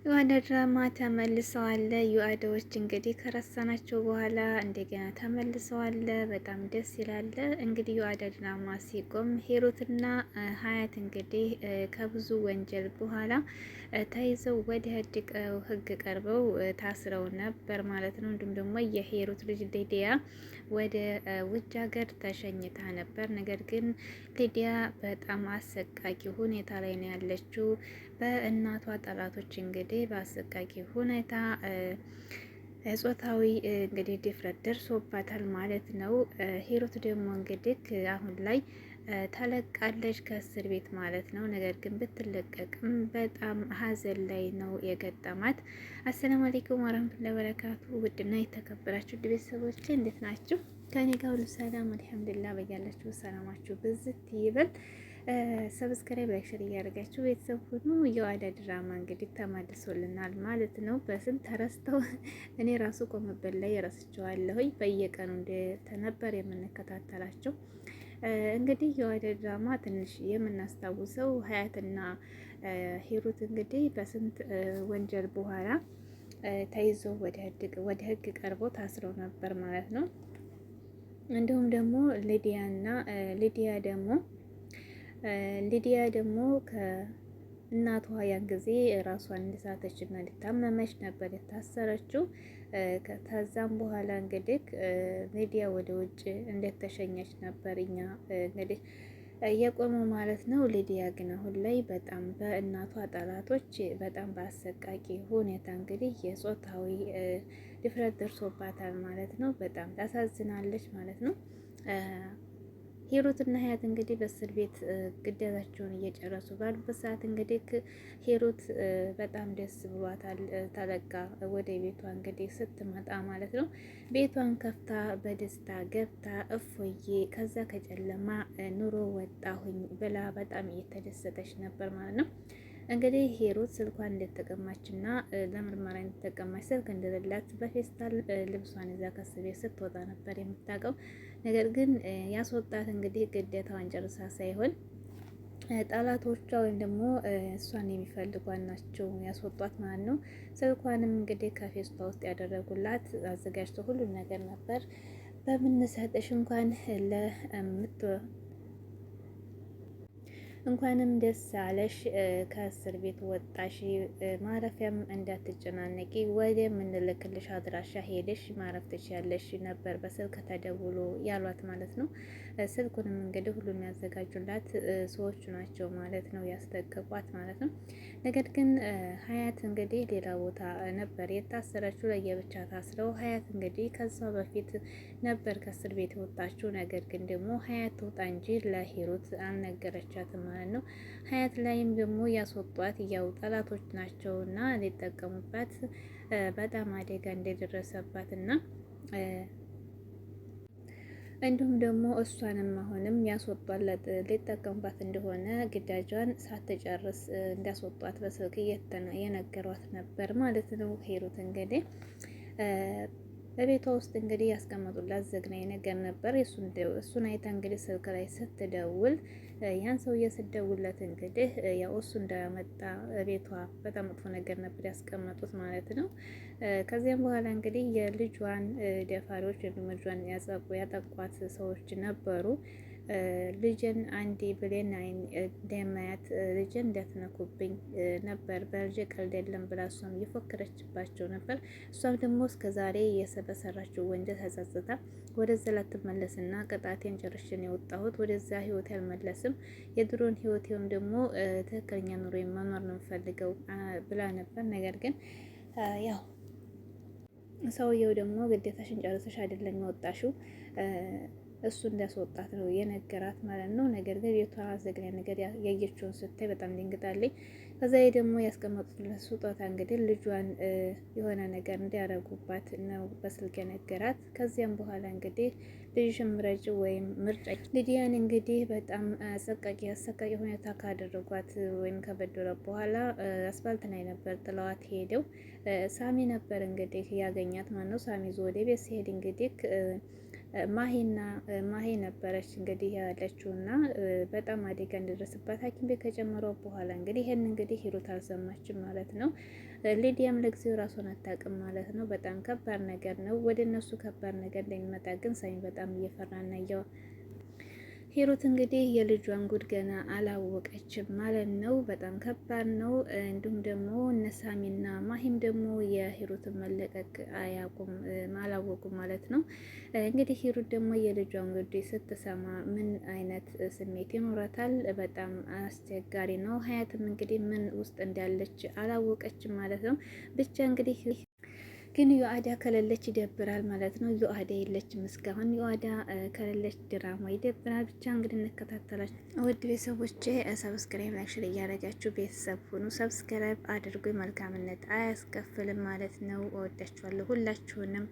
ወደ ድራማ ተመልሰዋል። ዩአዶዎች እንግዲህ ከረሳናቸው በኋላ እንደገና ተመልሰዋል። በጣም ደስ ይላል። እንግዲህ ዩአደ ድራማ ሲቆም ሂሩትና ሀያት እንግዲህ ከብዙ ወንጀል በኋላ ተይዘው ወደ ሕግ ቀርበው ታስረው ነበር ማለት ነው። እንዲሁም ደግሞ የሂሩት ልጅ ሊዲያ ወደ ውጭ ሀገር ተሸኝታ ነበር። ነገር ግን ሊዲያ በጣም አሰቃቂ ሁኔታ ላይ ነው ያለችው። በእናቷ ጠላቶች እንግዲህ በአሰቃቂ ሁኔታ ጾታዊ እንግዲህ ድፍረት ደርሶባታል ማለት ነው። ሂሩት ደግሞ እንግዲህ አሁን ላይ ተለቃለች ከእስር ቤት ማለት ነው። ነገር ግን ብትለቀቅም በጣም ሀዘን ላይ ነው የገጠማት። አሰላሙ አለይኩም ወራህመቱላሂ ወበረካቱ። ውድና የተከበራችሁ ቤተሰቦች እንዴት ናችሁ? ከኔ ጋር ሁሉ ሰላም አልሐምዱሊላህ። በያላችሁ ሰላማችሁ ብዝት ይበል። ሰብስክራይብ ላይክ ሼር እያደረጋችሁ ቤተሰብ ሁኑ። የዋዳ ድራማ እንግዲህ ተመልሶልናል ማለት ነው። በስንት ተረስተው እኔ ራሱ ቆመበት ላይ ረስቸዋለሁኝ። በየቀኑ እንደተነበር የምንከታተላቸው እንግዲህ የዋዳ ድራማ ትንሽ የምናስታውሰው ሀያትና ሂሩት እንግዲህ በስንት ወንጀል በኋላ ተይዘው ወደ ሕግ ቀርበው ታስረው ነበር ማለት ነው። እንዲሁም ደግሞ ሊዲያ ደግሞ ከእናቷ ያን ጊዜ ራሷን እንደሳተች እና እንደታመመች ነበር የታሰረችው። ከዛም በኋላ እንግዲህ ሊዲያ ወደ ውጭ እንደተሸኘች ነበር እኛ እንግዲህ የቆመው ማለት ነው። ሊዲያ ግን አሁን ላይ በጣም በእናቷ ጠላቶች በጣም በአሰቃቂ ሁኔታ እንግዲህ የጾታዊ ድፍረት ደርሶባታል ማለት ነው። በጣም ታሳዝናለች ማለት ነው። ሂሩት እና ሀያት እንግዲህ በእስር ቤት ግዴታቸውን እየጨረሱ ባሉበት ሰዓት እንግዲህ ሂሩት በጣም ደስ ብሏታል። ተለቃ ወደ ቤቷ እንግዲህ ስትመጣ ማለት ነው። ቤቷን ከፍታ በደስታ ገብታ እፎዬ ከዛ ከጨለማ ኑሮ ወጣሁኝ ብላ በጣም እየተደሰተች ነበር ማለት ነው። እንግዲህ ሂሩት ስልኳን እንደተቀማችና ለምርመራ እንደተቀማች ስልክ እንደሌላት በፌስታል ልብሷን ይዛ ከእስር ቤት ስትወጣ ነበር የምታውቀው። ነገር ግን ያስወጣት እንግዲህ ግዴታዋን ጨርሳ ሳይሆን ጠላቶቿ ወይም ደግሞ እሷን የሚፈልጓት ናቸው ያስወጧት ማለት ነው። ስልኳንም እንግዲህ ከፌስቷ ውስጥ ያደረጉላት አዘጋጅተው ሁሉን ነገር ነበር። በምንሰጥሽ እንኳንም ደስ አለሽ፣ ከእስር ቤት ወጣሽ፣ ማረፊያም እንዳትጨናነቂ፣ ወደ ምንልክልሽ አድራሻ ሄደሽ ማረፍ ትችያለሽ ነበር በስልክ ተደውሎ ያሏት ማለት ነው። ስልኩንም እንግዲህ ሁሉም ያዘጋጁላት ሰዎቹ ናቸው ማለት ነው፣ ያስጠቀቋት ማለት ነው። ነገር ግን ሀያት እንግዲህ ሌላ ቦታ ነበር የታሰረችው፣ ለየብቻ ታስረው። ሀያት እንግዲህ ከዛ በፊት ነበር ከእስር ቤት የወጣችው። ነገር ግን ደግሞ ሀያት ትውጣ እንጂ ለሂሩት አልነገረቻትም ማለት ነው። ሀያት ላይም ደግሞ ያስወጧት ያው ጠላቶች ናቸውና ሊጠቀሙባት በጣም አደጋ እንደደረሰባት እና እንዲሁም ደግሞ እሷንም አሁንም ያስወጧት ሊጠቀሙባት እንደሆነ ግዳጇን ሳትጨርስ እንዳስወጧት በስልክ የነገሯት ነበር ማለት ነው። ሂሩት እንግዲህ በቤቷ ውስጥ እንግዲህ ያስቀመጡላት ዘግናኝ ነገር ነበር። እሱን አይታ እንግዲህ ስልክ ላይ ስትደውል ያን ሰውዬ ስትደውልለት እንግዲህ ያው እሱ እንዳመጣ ቤቷ በጣም መጥፎ ነገር ነበር ያስቀመጡት ማለት ነው። ከዚያም በኋላ እንግዲህ የልጇን ደፋሪዎች ወይም ልጇን ያጠቋት ሰዎች ነበሩ። ልጅን አንዴ ብሌን እንደማያት ልጅን እንዳትነኩብኝ ነበር በልጅ ቀልድ የለም ብላ እሷም እየፎከረችባቸው ነበር። እሷም ደግሞ እስከ ዛሬ በሰራችው ወንጀል ተጸጽታ ወደዛ ላትመለስና ቅጣቴን ጨርሽን የወጣሁት ወደዛ ህይወት ያልመለስም የድሮን ህይወቴም ደግሞ ትክክለኛ ኑሮ መኖር ነው የምፈልገው ብላ ነበር። ነገር ግን ያው ሰውየው ደግሞ ግዴታሽን ጨርሰሽ አይደለም የወጣሽው እሱ እንዳስወጣት ነው የነገራት ማለት ነው። ነገር ግን ቤቷ ዘግናኝ ነገር ያየችውን ስታይ በጣም ደንግጣለች። ከዛ ደግሞ ያስቀመጡለት ስጦታ እንግዲህ ልጇን የሆነ ነገር እንዲያደርጉባት ነው በስልክ የነገራት። ከዚያም በኋላ እንግዲህ ልጅሽን ምረጭ ወይም ምርጫ ሊዲያን እንግዲህ በጣም አሰቃቂ ሁኔታ ካደረጓት ወይም ከበደሏት በኋላ አስፋልት ላይ ነበር ጥለዋት ሄደው። ሳሚ ነበር እንግዲህ ያገኛት ማለት ነው። ሳሚ ይዞ ወደ ቤት ሲሄድ እንግዲህ ማሂ ነበረች እንግዲህ ያለችው እና በጣም አደጋ እንደደረሰባት ሐኪም ቤት ከጨመረው በኋላ እንግዲህ ይሄን እንግዲህ ሂሩት አልሰማችም ማለት ነው። ሊዲያም ለጊዜው ራሷን አታውቅም ማለት ነው። በጣም ከባድ ነገር ነው። ወደ እነሱ ከባድ ነገር እንደሚመጣ ግን ሳሚ በጣም እየፈራና ሂሩት እንግዲህ የልጇን ጉድ ገና አላወቀችም ማለት ነው። በጣም ከባድ ነው። እንዲሁም ደግሞ እነሳሚና ማሂም ደግሞ የሂሩትን መለቀቅ አላወቁም ማለት ነው። እንግዲህ ሂሩት ደግሞ የልጇን ጉድ ስትሰማ ምን አይነት ስሜት ይኖራታል? በጣም አስቸጋሪ ነው። ሀያትም እንግዲህ ምን ውስጥ እንዳለች አላወቀችም ማለት ነው። ብቻ እንግዲህ ግን ዮአዳ ከሌለች ይደብራል ማለት ነው። ዮአዳ የለችም እስካሁን። ዮአዳ ከሌለች ድራማ ይደብራል። ብቻ እንግዲህ እንከታተላችሁ። ውድ ቤተሰቦቼ ሰብስክራይብ ላይክ ሼር እያደረጋችሁ ቤተሰብ ሁኑ። ሰብስክራይብ አድርጉ። መልካምነት አያስከፍልም ማለት ነው። እወዳችኋለሁ ሁላችሁንም።